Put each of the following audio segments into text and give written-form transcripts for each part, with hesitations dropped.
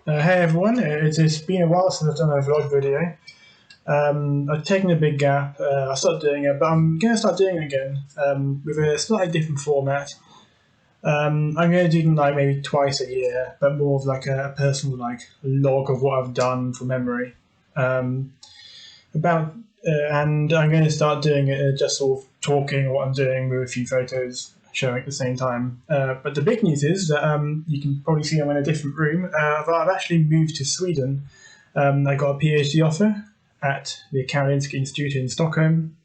Hey everyone, it's been a while since I've done a vlog video. I've taken a big gap. I started doing it, but I'm going to start doing it again with a slightly different format. I'm going to do them like maybe twice a year, but more of like a personal like log of what I've done from memory. Um, about and I'm going to start doing it just sort of talking what I'm doing with a few photos showing at the same time. But the big news is that you can probably see I'm in a different room. But I've actually moved to Sweden. I got a PhD offer at the Karolinska Institute in Stockholm,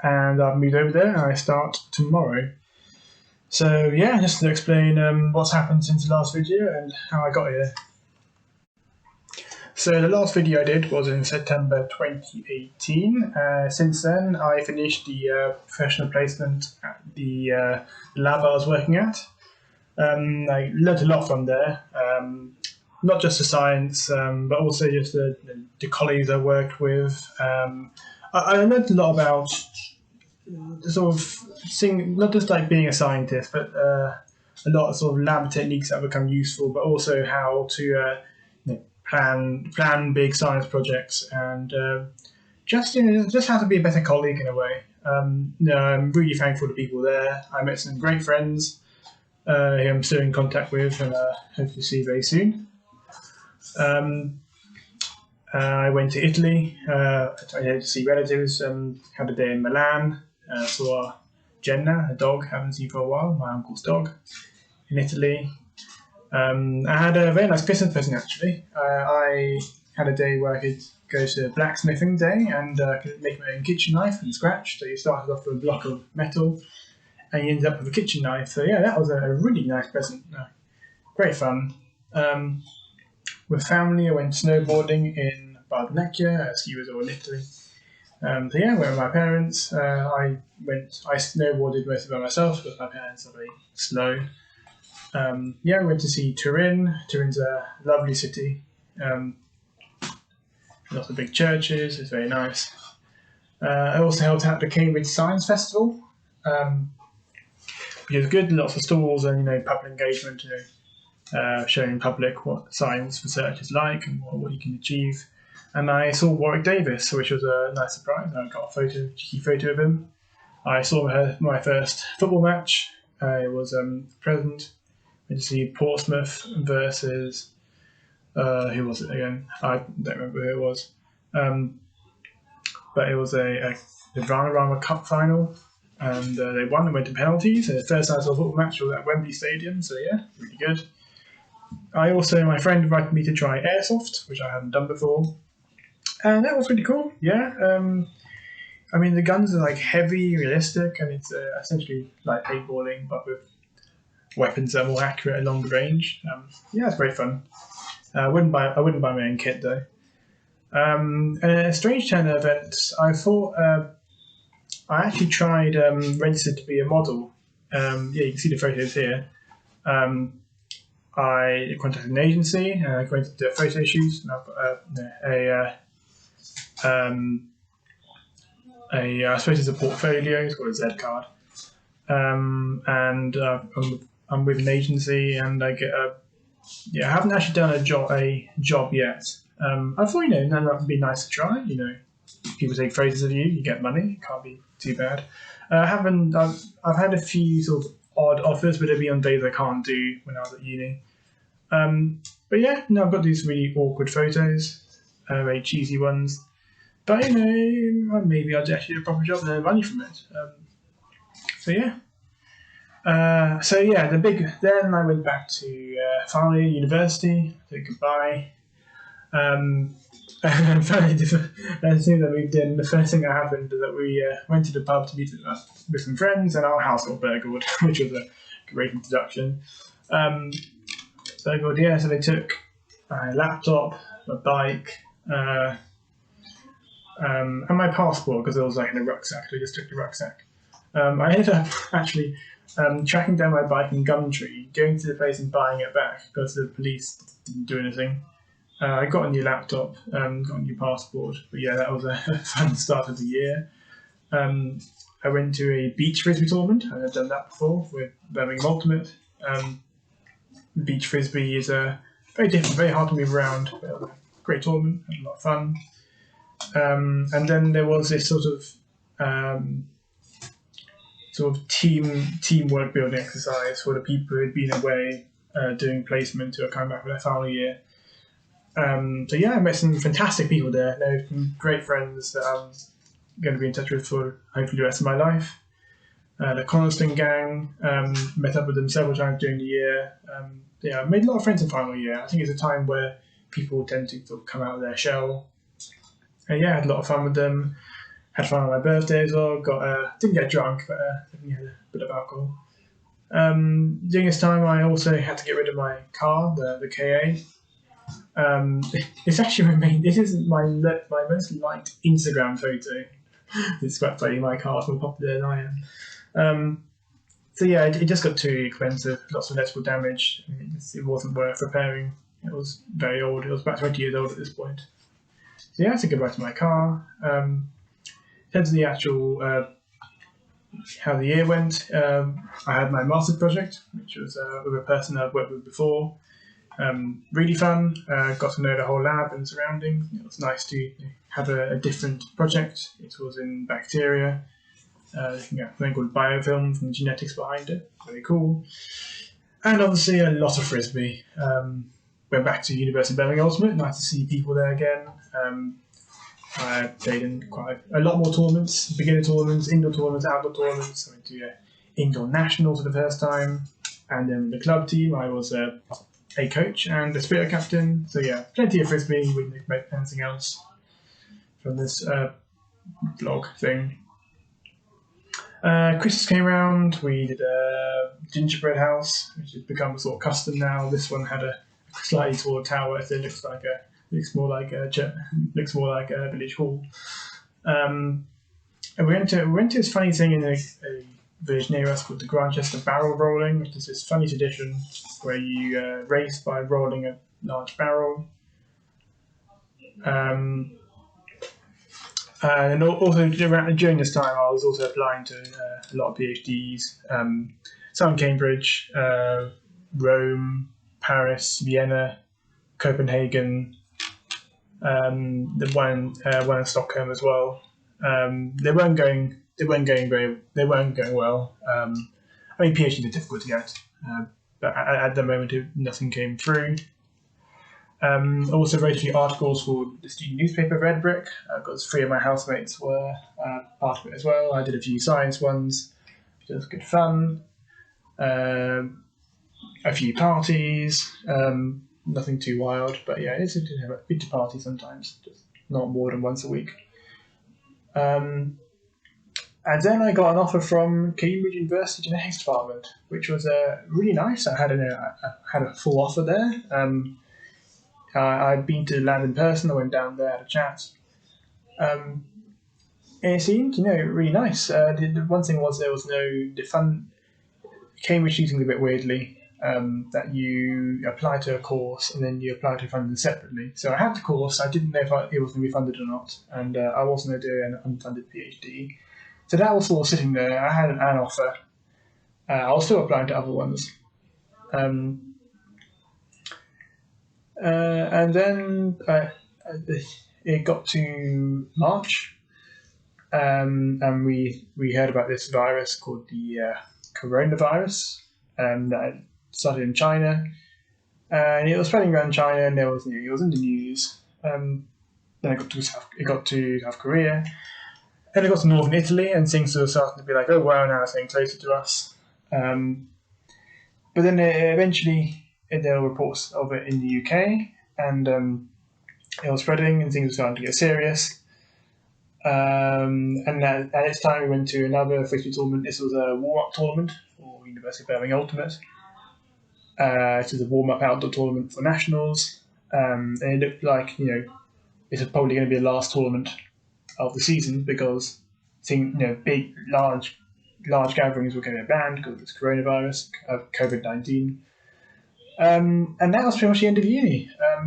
and I've moved over there and I start tomorrow. So yeah, just to explain what's happened since the last video and how I got here. So the last video I did was in September 2018. Since then, I finished the professional placement at the lab I was working at. I learned a lot from there, not just the science, but also just the colleagues I worked with. I learned a lot about sort of seeing, not just like being a scientist, but a lot of sort of lab techniques that become useful, but also how to plan big science projects and just how to be a better colleague in a way. I'm really thankful to people there. I met some great friends who I'm still in contact with and hope to see very soon. I went to Italy. I had to see relatives. Had a day in Milan. Saw Jenna, a dog. Haven't seen for a while. My uncle's dog in Italy. I had a very nice Christmas present actually. I had a day where I could go to blacksmithing day and could make my own kitchen knife from scratch. So you started off with a block of metal and you ended up with a kitchen knife. So yeah, that was a really nice present. Great fun. With family, I went snowboarding in Bardonecchia, a ski resort in Italy. So yeah, I went with my parents. I snowboarded mostly by myself, but my parents are very slow. I went to see Turin. Turin's a lovely city. Lots of big churches. It's very nice. I also helped out the Cambridge Science Festival, which is good. Lots of stalls and public engagement. Showing public what science research is like and what you can achieve. And I saw Warwick Davis, which was a nice surprise. I got a cheeky photo of him. I saw my first football match. It was present. Went to see Portsmouth versus who was it again? I don't remember who it was. But it was the Vanarama Cup final, and they won and went to penalties. And the first time I saw a football match was at Wembley Stadium, so yeah, really good. My friend invited me to try airsoft, which I hadn't done before, and that was pretty cool. Yeah, the guns are like heavy, realistic, and it's essentially like paintballing, but with weapons that are more accurate at longer range. It's great fun. I wouldn't buy my own kit though. And a strange turn of events. I thought I actually tried registered to be a model. You can see the photos here. I contacted an agency and I went to do a photo shoot, and I've got I suppose it's a portfolio. It's got a Z card, and I'm with an agency, and I get I haven't actually done a job yet. I thought that would be nice to try. People take photos of you, you get money. It can't be too bad. I've had a few sort of odd offers, but they'd be on days I can't do when I was at uni. I've got these really awkward photos, very cheesy ones. But maybe I'll actually do a proper job and earn money from it. Then I went back to finally university, said goodbye. And finally, as soon as I moved in, the first thing that happened is that we went to the pub to meet with some friends, and our house got burgled, which was a great introduction. So they took my laptop, my bike, and my passport, because it was like in a rucksack. They just took the rucksack. I ended up actually tracking down my bike in Gumtree, going to the place and buying it back because the police didn't do anything. I got a new laptop, got a new passport, but yeah, that was a fun start of the year. I went to a beach frisbee tournament. I've done that before with Birmingham Ultimate. Beach frisbee is a very different, very hard to move around. But great tournament, had a lot of fun. And then there was this sort of teamwork building exercise for the people who had been away doing placement who are coming back for their final year. So yeah, I met some fantastic people there. They're some great friends that I'm going to be in touch with for hopefully the rest of my life. The Coniston gang, met up with them several times during the year. I made a lot of friends in final year. I think it's a time where people tend to sort of come out of their shell. I had a lot of fun with them. Had fun on my birthday as well. Didn't get drunk, but definitely had a bit of alcohol. During this time, I also had to get rid of my car, the KA. It's actually remained. This is my most liked Instagram photo. It's quite funny. My car's more popular than I am. It just got too expensive. Lots of electrical damage. It wasn't worth repairing. It was very old. It was about 20 years old at this point. So I had to go back to my car. In terms of the actual how the year went, I had my master's project, which was with a person I've worked with before. Really fun. Got to know the whole lab and surroundings. It was nice to have a different project. It was in bacteria, looking at something called biofilm from the genetics behind it. Very cool. And obviously a lot of frisbee. Went back to University of Birmingham Ultimate. Nice to see people there again. I played in quite a lot more tournaments, beginner tournaments, indoor tournaments, outdoor tournaments. I went to indoor nationals for the first time. And then the club team, I was a coach and a spirit captain. So plenty of frisbee. We didn't make anything else from this vlog thing. Christmas came around. We did a gingerbread house, which has become a sort of custom now. This one had a slightly taller tower, so it looks more like a village hall. And we went to this funny thing in a village near us called the Grantchester barrel rolling, which is this funny tradition where you race by rolling a large barrel. And also during this time, I was also applying to a lot of PhDs. Some in Cambridge, Rome, Paris, Vienna, Copenhagen. The one in Stockholm as well. They weren't going well. PhDs are difficult to get, but at the moment nothing came through. Also wrote a few articles for the student newspaper Red Brick, because 3 of my housemates were part of it as well. I did a few science ones, which was good fun. A few parties, nothing too wild, but it's a bit to party sometimes, just not more than once a week. And then I got an offer from Cambridge University Genetics Department, which was really nice. I had a full offer there. I'd been to the lab in person. I went down there, had a chat. And it seemed, really nice. The one thing was there was the fund. Cambridge did things a bit weirdly. That you apply to a course and then you apply to funding separately. So I had the course. I didn't know if it was going to be funded or not, and I wasn't going to do an unfunded PhD. So that was all sitting there. I had an offer. I was still applying to other ones. And then it got to March, and we heard about this virus called the coronavirus, that started in China, and it was spreading around China, and it was in the news. Then it got to South Korea, and it got to northern Italy, and things were starting to be like, oh wow, now it's getting closer to us. But then eventually there were reports of it in the UK, and it was spreading, and things were starting to get serious. And at its time, we went to another frisbee tournament. This was a warm-up tournament for University of Birmingham Ultimate. It was a warm-up outdoor tournament for nationals, and it looked like it's probably going to be the last tournament of the season because big, large gatherings were going to be banned because of this coronavirus, COVID-19. And that was pretty much the end of uni. I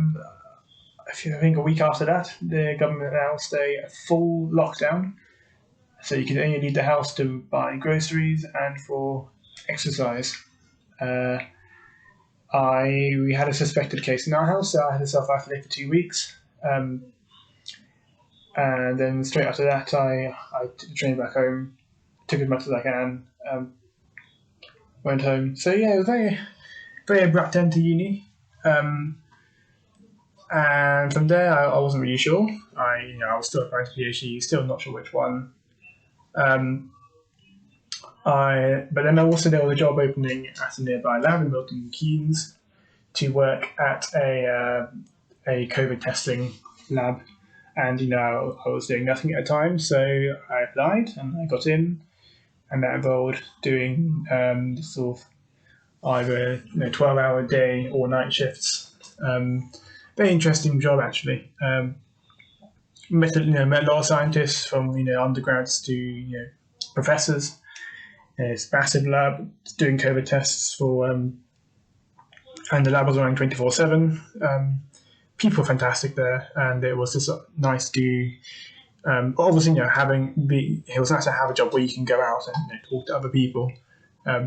think a week after that, the government announced a full lockdown. So you could only leave the house to buy groceries and for exercise. we had a suspected case in our house, so I had to self-isolate for 2 weeks. And then straight after that, I took the train back home, took as much as I can, went home. So yeah, it was very, very abrupt end to uni. And from there, I wasn't really sure. I was still applying to PhD, still not sure which one. But then also there was a job opening at a nearby lab in Milton Keynes to work at a COVID testing lab, and I was doing nothing at the time, so I applied and I got in, and that involved doing sort of either 12-hour day or night shifts. Very interesting job actually. Met a lot of scientists from undergrads to professors. It's a massive lab doing COVID tests for, and the lab was running 24/7. People were fantastic there, and it was just nice to obviously it was nice to have a job where you can go out and talk to other people,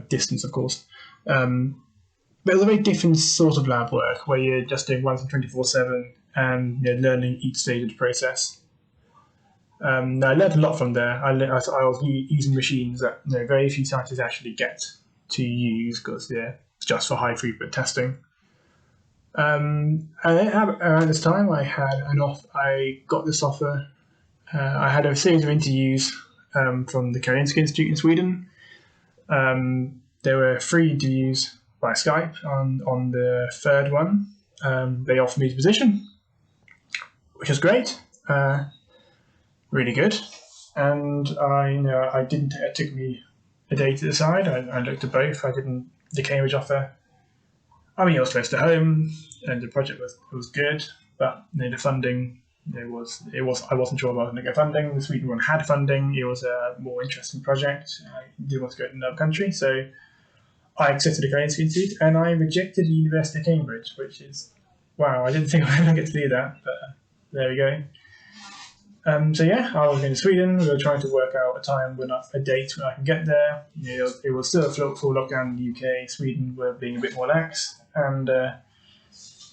distance of course. But it was a very different sort of lab work where you're just doing one from 24/7 and learning each stage of the process. I learned a lot from there. I was using machines that very few scientists actually get to use because they're just for high throughput testing. And then around this time, I got this offer. I had a series of interviews from the Karolinska Institute in Sweden. There were 3 interviews by Skype. On the third one, they offered me the position, which was great. Really good, and it took me a day to decide. I looked at both. The Cambridge offer. I mean, it was close to home, and the project was good, but the funding, I wasn't sure about the funding. The Sweden one had funding. It was a more interesting project. I didn't want to go to another country, so I accepted the Karolinska Institute, and I rejected the University of Cambridge, which is wow. I didn't think I was going to get to do that, but there we go. So yeah, I was in Sweden. We were trying to work out a date when I can get there. It was still a full lockdown in the UK. Sweden were being a bit more lax, and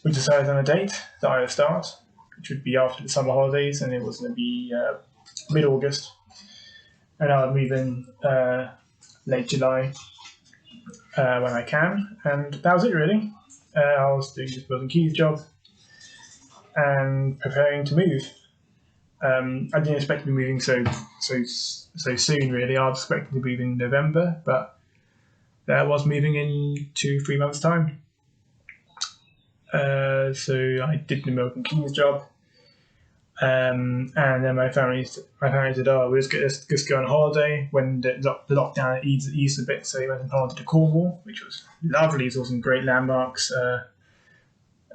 we decided on a date that I would start, which would be after the summer holidays, and it was going to be mid-August, and I would move in late July when I can, and that was it really. I was doing this Milton Keynes job and preparing to move. I didn't expect to be moving so soon, really. I was expecting to move in November, but I was moving in 2-3 months' time. So I did the Milton Keynes job, and then my family said, let's just go on holiday when the lockdown eased a bit. So we went on holiday to Cornwall, which was lovely. Saw some great landmarks.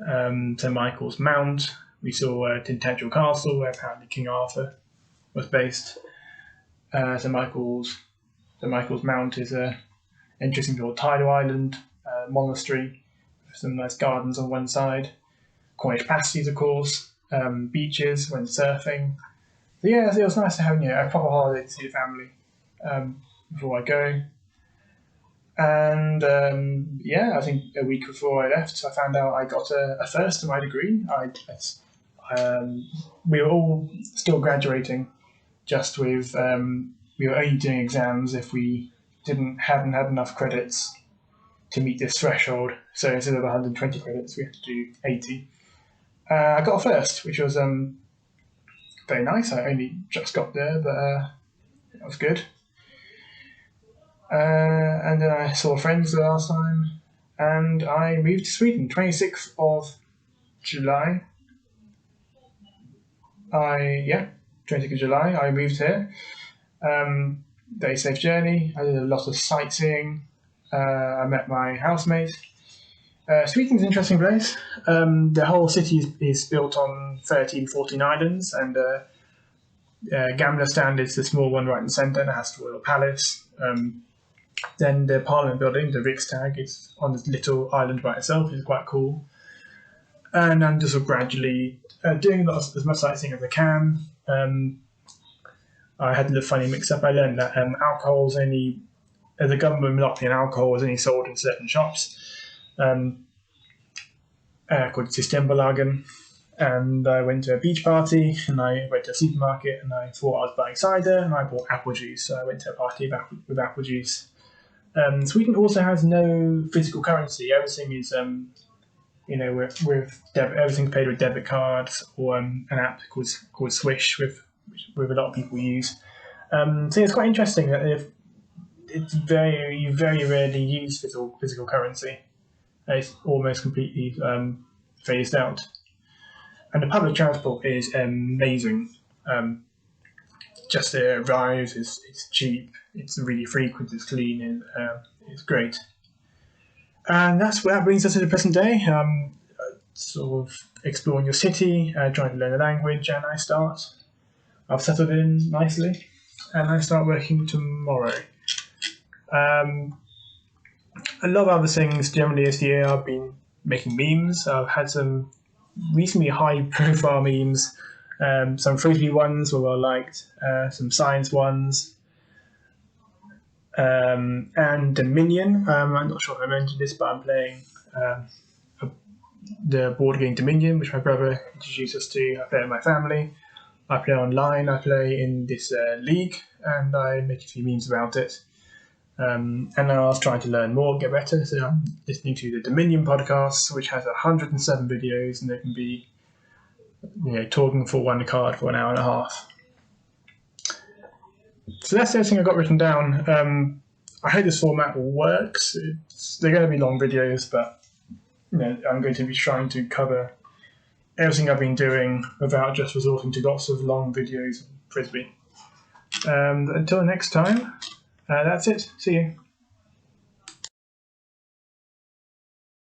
St Michael's Mount. We saw Tintagel Castle, where apparently King Arthur was based. St Michael's Mount is an interesting little tidal island monastery with some nice gardens on one side. Cornish pasties, of course. Beaches, went surfing. So yeah, it was nice to have a proper holiday to see the family before I go. And I think a week before I left, I found out I got a first in my degree. We were all still graduating, just with we were only doing exams if we hadn't had enough credits to meet this threshold. So instead of 120 credits, we had to do 80. I got a first, which was very nice. I only just got there, but it was good. And then I saw friends the last time, and I moved to Sweden, 26th of July. 26th of July, I moved here. Very safe journey. I did a lot of sightseeing. I met my housemate. Sweden's an interesting place. The whole city is built on 13, 14 islands, and Gamla Stand is the small one right in the centre, and it has the Royal Palace. Then the Parliament building, the Riksdag, is on this little island by itself, which is quite cool. And I'm just gradually doing as much sightseeing as I can. I had a little funny mix-up. I learned that alcohol is only, as a government monopoly, and alcohol is only sold in certain shops. called Systembolagen, and I went to a beach party, and I went to a supermarket, and I thought I was buying cider, and I bought apple juice. So I went to a party with apple juice. Sweden also has no physical currency. Everything is, with everything's paid with debit cards or an app called Swish, with a lot of people use. So it's quite interesting that it's you very rarely use physical currency. It's almost completely phased out. And the public transport is amazing. Just it arrives, it's cheap, it's really frequent, it's clean, and it's great. And that brings us to the present day. Sort of exploring your city, trying to learn the language, and I've settled in nicely, and I start working tomorrow. A lot of other things generally this year. I've been making memes. I've had some recently high-profile memes, some frisbee ones were well liked, some science ones, and Dominion. I'm not sure if I mentioned this, but I'm playing the board game Dominion, which my brother introduced us to. I play with my family. I play online. I play in this league, and I make a few memes about it. And I was trying to learn more, get better. So I'm listening to the Dominion podcast, which has 107 videos, and they can be, talking for one card for an hour and a half. So that's everything I got written down. I hope this format works. They're going to be long videos, but I'm going to be trying to cover everything I've been doing without just resorting to lots of long videos and frisbee. Until next time, that's it. See you.